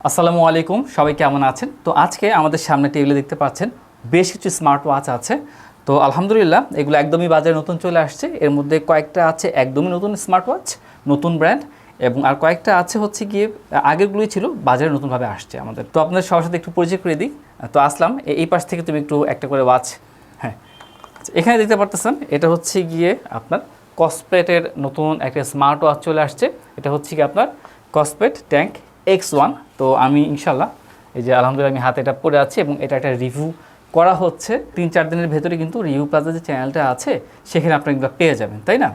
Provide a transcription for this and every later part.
আসসালামু আলাইকুম, সবাই কেমন আছেন? তো আজকে আমাদের সামনে টেবিলে দেখতে পাচ্ছেন বেশ কিছু স্মার্ট ওয়াচ আছে। তো আলহামদুলিল্লাহ এগুলো একদমই বাজারে নতুন চলে আসছে। এর মধ্যে কয়েকটা আছে একদমই নতুন স্মার্ট ওয়াচ, নতুন ব্র্যান্ড, এবং আর কয়েকটা আছে হচ্ছে গিয়ে আগেরগুলোই ছিল, বাজারে নতুনভাবে আসছে আমাদের। তো আপনাদের সবার সাথে একটু পরিচয় করে দিই। তো আসলাম, এই পাশ থেকে তুমি একটু একটা করে ওয়াচ, হ্যাঁ এখানে দেখতে পারতেছেন, এটা হচ্ছে গিয়ে আপনার কসপেটের নতুন একটা স্মার্ট ওয়াচ চলে আসছে। এটা হচ্ছে কি আপনার কসপেট ট্যাঙ্ক X1। তো আমি ইনশাল্লাহ এই যে আলহামদুলিল্লাহ আমি হাতে এটা পরে আছি এবং এটা একটা রিভিউ করা হচ্ছে। 3-4 দিনের ভেতরে কিন্তু রিভিউ প্লাজা যে চ্যানেলটা আছে সেখানে আপনি এগুলো পেয়ে যাবেন, তাই না?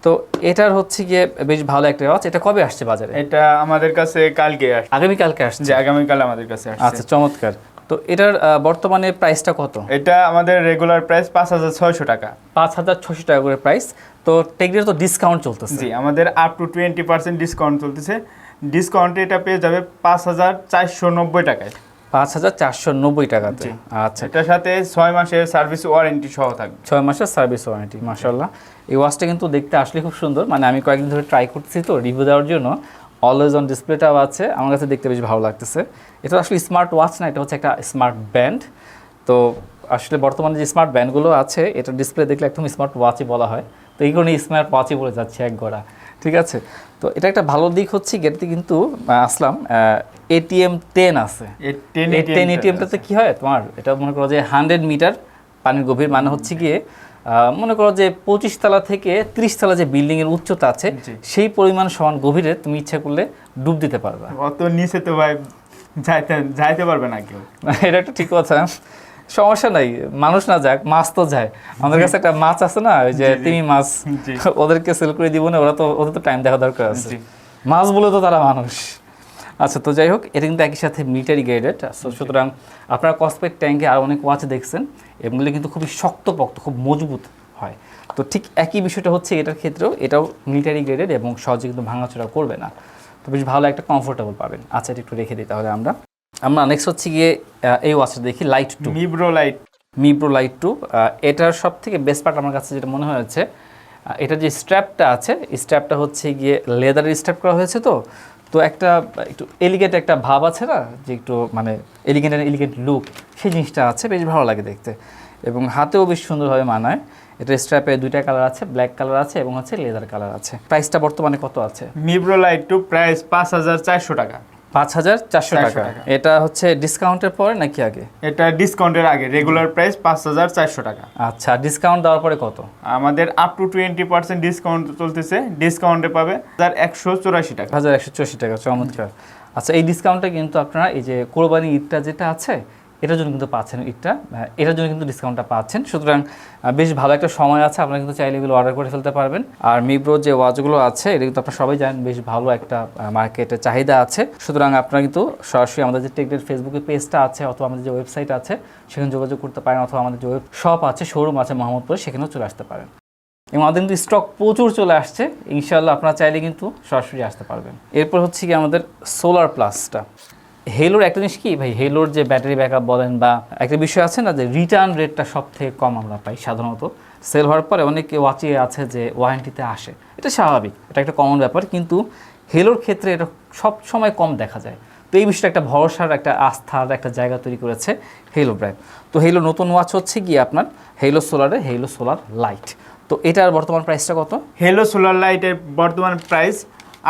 তো এটার হচ্ছে গিয়ে বেশ ভালো একটা ওয়াচ। এটা কবে আসছে বাজারে? এটা আমাদের কাছে কালকে আসছে। আগামীকালকে আসছে? যে আগামীকাল আমাদের কাছে আসছে। আচ্ছা, চমৎকার। তো এটার বর্তমানে প্রাইসটা কত? এটা আমাদের রেগুলার প্রাইস 5600 টাকা। 5600 টাকা করে প্রাইস। তো টেকডেন তো ডিসকাউন্ট চলতেছে। জি, আমাদের আপ টু 20% ডিসকাউন্ট চলতেছে। ডিসকাউন্টে এটা পেয়ে যাবে 5490 টাকায়। 5490 টাকাতে। আচ্ছা, এটার সাথে 6 মাসের সার্ভিস ওয়ারেন্টি সহ থাকবে। 6 মাসের সার্ভিস ওয়ারেন্টি, মাশাআল্লাহ। এই ওয়াচটা কিন্তু দেখতে আসলে খুব সুন্দর। মানে আমি কয়েকদিন ধরে ট্রাই করতেছি তো রিভিউ দেওয়ার জন্য। অলওয়েজ অন ডিসপ্লেটাও আছে, আমার কাছে দেখতে বেশ ভালো লাগতেছে। এটা আসলে স্মার্ট ওয়াচ না, এটা হচ্ছে একটা স্মার্ট ব্যান্ড। তো আসলে বর্তমানে যে স্মার্ট ব্যান্ডগুলো আছে এটা ডিসপ্লে দেখলে একদম স্মার্ট ওয়াচই বলা হয়। তো এই কারণে স্মার্ট ওয়াচই বলে যাচ্ছে এক গড়া, ঠিক আছে? তো এটা একটা ভালো দিক হচ্ছে গেটতে কিন্তু আসলাম ATM 10 আছে। 10 ATMটাতে কী হয় তোমার, এটা মনে করো যে 100 মিটার পানির গভীর, মানে হচ্ছে গিয়ে মনে করো যে 25 তলা থেকে 30 তলা যে বিল্ডিংয়ের উচ্চতা আছে সেই পরিমাণ সমান গভীরে তুমি ইচ্ছা করলে ডুব দিতে পারবে। অত নিচে তো ভাই যাইতে পারবে না কেউ। এটা একটা ঠিক কথা, সমস্যা নাই, মানুষ না যাক, মাছ তো যায়। আমাদের কাছে একটা মাছ আছে না, ওই যে তিমি মাছ, ওদেরকে সেল করে দিব না, ওদের তো টাইম দেখা দরকার আছে। মাছ বলে তো তারা মানুষ। আচ্ছা, তো যাই হোক, এটা কিন্তু একই সাথে মিলিটারি গ্রেডেড। সুতরাং আপনারা কসপেট ট্যাঙ্কে আর অনেক ওয়াচ দেখছেন, এগুলো কিন্তু খুবই শক্তপোক্ত, খুব মজবুত হয়। তো ঠিক একই বিষয়টা হচ্ছে এটার ক্ষেত্রেও, এটাও মিলিটারি গ্রেডেড এবং সহজে কিন্তু ভাঙাচোরা করবে না। তো বেশ ভালো একটা কমফোর্টেবল পাবেন। আচ্ছা, এটা একটু রেখে দিই তাহলে আমরা নেক্সট হচ্ছে গিয়ে এই ওয়াচটা দেখি, Lite 2। Mibro Lite 2। এটার সব থেকে বেস্ট পার্ট আমার কাছে যেটা মনে হয়েছে, এটার যে স্ট্র্যাপটা আছে, স্ট্র্যাপটা হচ্ছে গিয়ে লেদারের স্ট্র্যাপ করা হয়েছে। তো একটা একটু এলিগেন্ট একটা ভাব আছে না, যে একটু মানে এলিগেন্ট লুক, সেই জিনিসটা আছে, বেশ ভালো লাগে দেখতে এবং হাতেও বেশ সুন্দরভাবে মানায়। এটা স্ট্র্যাপে 2টা কালার আছে, ব্ল্যাক কালার আছে এবং হচ্ছে লেদার কালার আছে। প্রাইসটা বর্তমানে কত আছে? Mibro Lite 2 প্রাইস 5400 টাকা। 5400 টাকা। এটা হচ্ছে ডিসকাউন্টের পরে নাকি আগে? এটা ডিসকাউন্টের আগে, রেগুলার প্রাইস 5400 টাকা। আচ্ছা, ডিসকাউন্ট দেওয়ার পরে কত? আমাদের আপ টু 20% ডিসকাউন্ট চলতেছে। ডিসকাউন্টে পাবে 1184 টাকা। 1184 টাকা, চমৎকার। আচ্ছা, এই ডিসকাউন্টটা কিন্তু আপনারা এই যে কোরবানি ঈদটা যেটা আছে এটার জন্য কিন্তু পাচ্ছেন, এটার জন্য কিন্তু ডিসকাউন্টটা পাচ্ছেন। সুতরাং বেশ ভালো একটা সময় আছে, আপনারা কিন্তু চাইলে এগুলো অর্ডার করে ফেলতে পারবেন। আর মিব্রোর যে ওয়াচগুলো আছে এটা কিন্তু আপনারা সবাই জানেন বেশ ভালো একটা মার্কেটে চাহিদা আছে। সুতরাং আপনারা কিন্তু সরাসরি আমাদের যে টেকডেন ফেসবুকে পেজটা আছে অথবা আমাদের যে ওয়েবসাইট আছে সেখানে যোগাযোগ করতে পারেন, অথবা আমাদের যে ওয়েব শপ আছে, শোরুম আছে মোহাম্মদপুরে, সেখানেও চলে আসতে পারেন। এবং আমাদের কিন্তু স্টক প্রচুর চলে আসছে, ইনশাআল্লাহ আপনারা চাইলে কিন্তু সরাসরি আসতে পারবেন। এরপর হচ্ছে কি আমাদের সোলার প্লাসটা। হেলোর একটা জিনিস কি ভাই, হেলোর যে ব্যাটারি ব্যাকআপ বলেন বা একটা বিষয় আছে না, যে রিটার্ন রেটটা সব থেকে কম আমরা পাই সাধারণত। সেল হওয়ার পরে অনেকে ওয়াচে আছে যে ওয়ারেন্টিতে আসে, এটা স্বাভাবিক, এটা একটা কমন ব্যাপার, কিন্তু হেলোর ক্ষেত্রে এটা সব সময় কম দেখা যায়। তো এই বিষয়টা একটা ভরসার, একটা আস্থার একটা জায়গা তৈরি করেছে হেলো ব্র্যান্ড। তো হেলো নতুন ওয়াচ হচ্ছে গিয়ে আপনার হেলো সোলার লাইট। তো এটার বর্তমান প্রাইসটা কত? হেলো সোলার লাইটের বর্তমান প্রাইস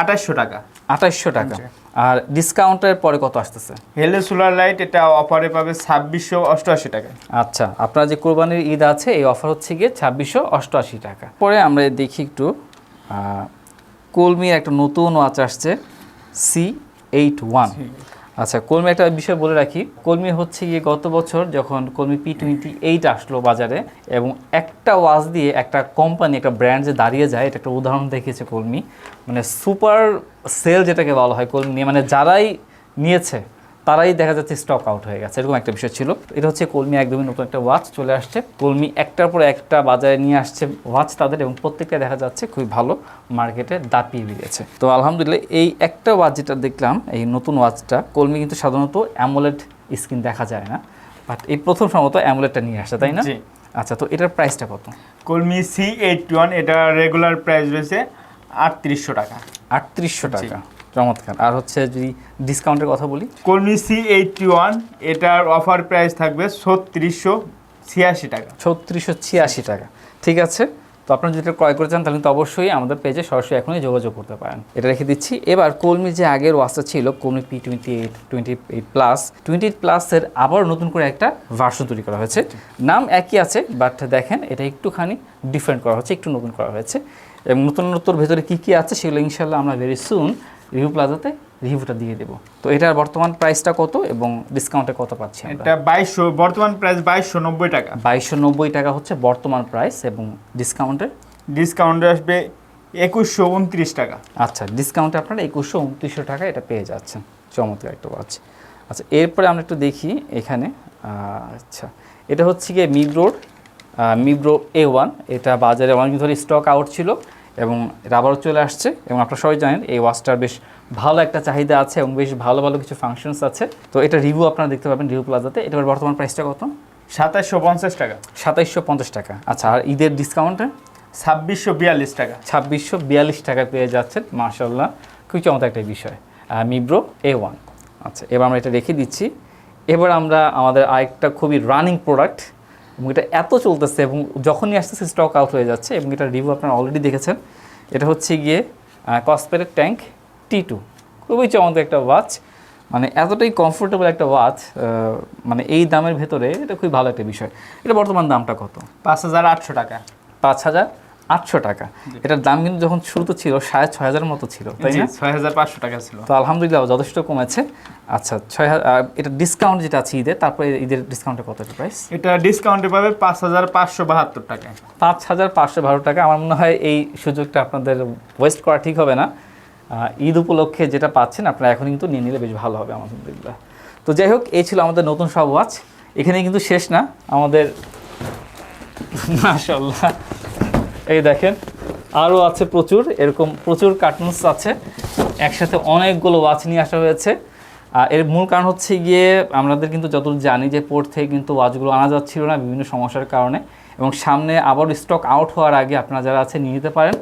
2800 টাকা। 2800 টাকা। আর ডিসকাউন্টের পরে কত আসতেছে? হেলো সোলার লাইট এটা অফারে পাবে 2688 টাকা। আচ্ছা, আপনার যে কোরবানির ঈদ আছে এই অফার হচ্ছে গিয়ে 2688 টাকা। পরে আমরা দেখি একটু কলমির একটা নতুন ওয়াচ আসছে, C81। আচ্ছা, কলমি একটা বিষয় বলে রাখি, কলমি হচ্ছে গিয়ে গত বছর যখন কলমি P28 আসলো বাজারে এবং একটা ওয়াচ দিয়ে একটা কোম্পানি, একটা ব্র্যান্ড যে দাঁড়িয়ে যায়, এটা একটা উদাহরণ দেখিয়েছে কলমি। মানে সুপার সেল যেটাকে বলা হয় কলমি নিয়ে, মানে যারাই নিয়েছে তারাই দেখা যাচ্ছে স্টক আউট হয়ে গেছে, এরকম একটা বিষয় ছিল। এটা হচ্ছে কলমি একদমই নতুন একটা ওয়াচ চলে আসছে। কলমি একটার পর একটা বাজারে নিয়ে আসছে ওয়াচ তাদের, এবং প্রত্যেকটা দেখা যাচ্ছে খুবই ভালো মার্কেটে দাপিয়ে দিয়েছে। তো আলহামদুলিল্লাহ এই একটা ওয়াচ যেটা দেখলাম, এই নতুন ওয়াচটা, কলমি কিন্তু সাধারণত অ্যামোলেড স্ক্রিন দেখা যায় না, বাট এই প্রথম সম্ভবত অ্যামোলেডটা নিয়ে আসছে, তাই না? আচ্ছা, তো এটার প্রাইসটা কত? কলমি C81 এটা রেগুলার প্রাইস রয়েছে 3800 টাকা। 3800 টাকা। চমৎকার। আর হচ্ছে যদি ডিসকাউন্টের কথা বলি, কলমি C81 এটার অফার প্রাইস থাকবে 3686 টাকা। 3686 টাকা, ঠিক আছে। তো আপনারা যদি এটা ক্রয় করে চান তাহলে কিন্তু অবশ্যই আমাদের পেজে সরাসরি এখনই যোগাযোগ করতে পারেন। এটা রেখে দিচ্ছি। এবার কলমির যে আগের ওয়াচটা ছিল কলমি P28, 28 প্লাসের আবার নতুন করে একটা ভার্সন তৈরি করা হয়েছে। নাম একই আছে, বাট দেখেন এটা একটুখানি ডিফারেন্ট করা হচ্ছে, একটু নতুন করা হয়েছে। এবং নতুনত্বর ভেতরে কী কী আছে সেগুলো ইনশাল্লাহ আমরা ভেরি সুন রিভিউ প্লাজাতে রিভিউটা দিয়ে দেবো। তো এটার বর্তমান প্রাইসটা কত এবং ডিসকাউন্টে কত পাচ্ছি আমরা? এটা 2200, বর্তমান প্রাইস 2290 টাকা। 2290 টাকা হচ্ছে বর্তমান প্রাইস, এবং ডিসকাউন্টে আসবে 2129 টাকা। আচ্ছা, ডিসকাউন্টে আপনারা 2129 টাকা এটা পেয়ে যাচ্ছেন। চমৎকার একটা ওয়াচ। আচ্ছা, এরপরে আমরা একটু দেখি এখানে। আচ্ছা, এটা হচ্ছে গিয়ে মিব্রো A1। এটা বাজারে অনেকদিন ধরে স্টক আউট ছিল এবং এটা আবারও চলে আসছে। এবং আপনারা সবাই জানেন এই ওয়াচটার বেশ ভালো একটা চাহিদা আছে এবং বেশ ভালো ভালো কিছু ফাংশনস আছে। তো এটা রিভিউ আপনারা দেখতে পাবেন রিভিউ প্লাজাতে। এটার বর্তমান প্রাইসটা কত? 2750 টাকা। 2750 টাকা। আচ্ছা, আর ঈদের ডিসকাউন্টে 2642 টাকা। 2642 টাকা পেয়ে যাচ্ছেন। মাশাআল্লাহ, খুবই চমৎকার একটা বিষয়। মিব্রো A1। আচ্ছা, এবার আমরা এটা রেখে দিচ্ছি। এবার আমরা আমাদের আরেকটা খুবই রানিং প্রোডাক্ট, এবং এটা এত চলতেছে এবং যখনই আসতেছে স্টক আউট হয়ে যাচ্ছে, এবং এটার রিভিউ আপনারা অলরেডি দেখেছেন। এটা হচ্ছে গিয়ে কসপেটের ট্যাঙ্ক T2। খুবই চমৎকার একটা ওয়াচ, মানে এতটাই কমফোর্টেবল একটা ওয়াচ, মানে এই দামের ভেতরে এটা খুবই ভালো একটা বিষয়। এটা বর্তমান দামটা কত? 5800 টাকা। 5800 টাকা। এটার দাম কিন্তু যখন শুরুতে ছিল 6500 মতো ছিল, তাই না? 6500 টাকা ছিল। তো আলহামদুলিল্লাহ যথেষ্ট কমেছে। আচ্ছা, 6000 এটা ডিসকাউন্ট যেটা আছে ঈদের, তারপরে ঈদের ডিসকাউন্টে কত প্রাইস? এটা ডিসকাউন্টে পাবে 5572 টাকা। 5512 টাকা। আমার মনে হয় এই সুযোগটা আপনাদের ওয়েস্ট করা ঠিক হবে না। ঈদ উপলক্ষে যেটা পাচ্ছেন আপনারা এখন কিন্তু নিয়ে নিলে বেশ ভালো হবে আলহামদুলিল্লাহ। তো যাই হোক, এই ছিল আমাদের নতুন সব ওয়াচ। এখানে কিন্তু শেষ না আমাদের, মাশাআল্লাহ। এই দেখেন আরও আছে প্রচুর, এরকম প্রচুর কার্টুনস আছে। একসাথে অনেকগুলো ওয়াচ নিয়ে আসা হয়েছে। এর মূল কারণ হচ্ছে গিয়ে আমাদের কিন্তু যতদূর জানি যে পোর্ট থেকে কিন্তু ওয়াচগুলো আনা যাচ্ছিল না বিভিন্ন সমস্যার কারণে, এবং সামনে আবার স্টক আউট হওয়ার আগে আপনারা যারা আছে নিয়ে নিতে পারেন।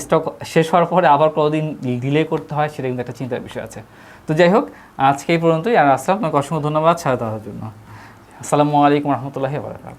স্টক শেষ হওয়ার পরে আবার কতদিন ডিলে করতে হয় সেটা কিন্তু একটা চিন্তার বিষয় আছে। তো যাই হোক, আজকে এই পর্যন্তই। আর আসসালাম, আপনাকে অসংখ্য ধন্যবাদ সাথে থাকার জন্য। আসসালামু আলাইকুম রহমতুল্লাহি ওয়া বারাকাতুহু।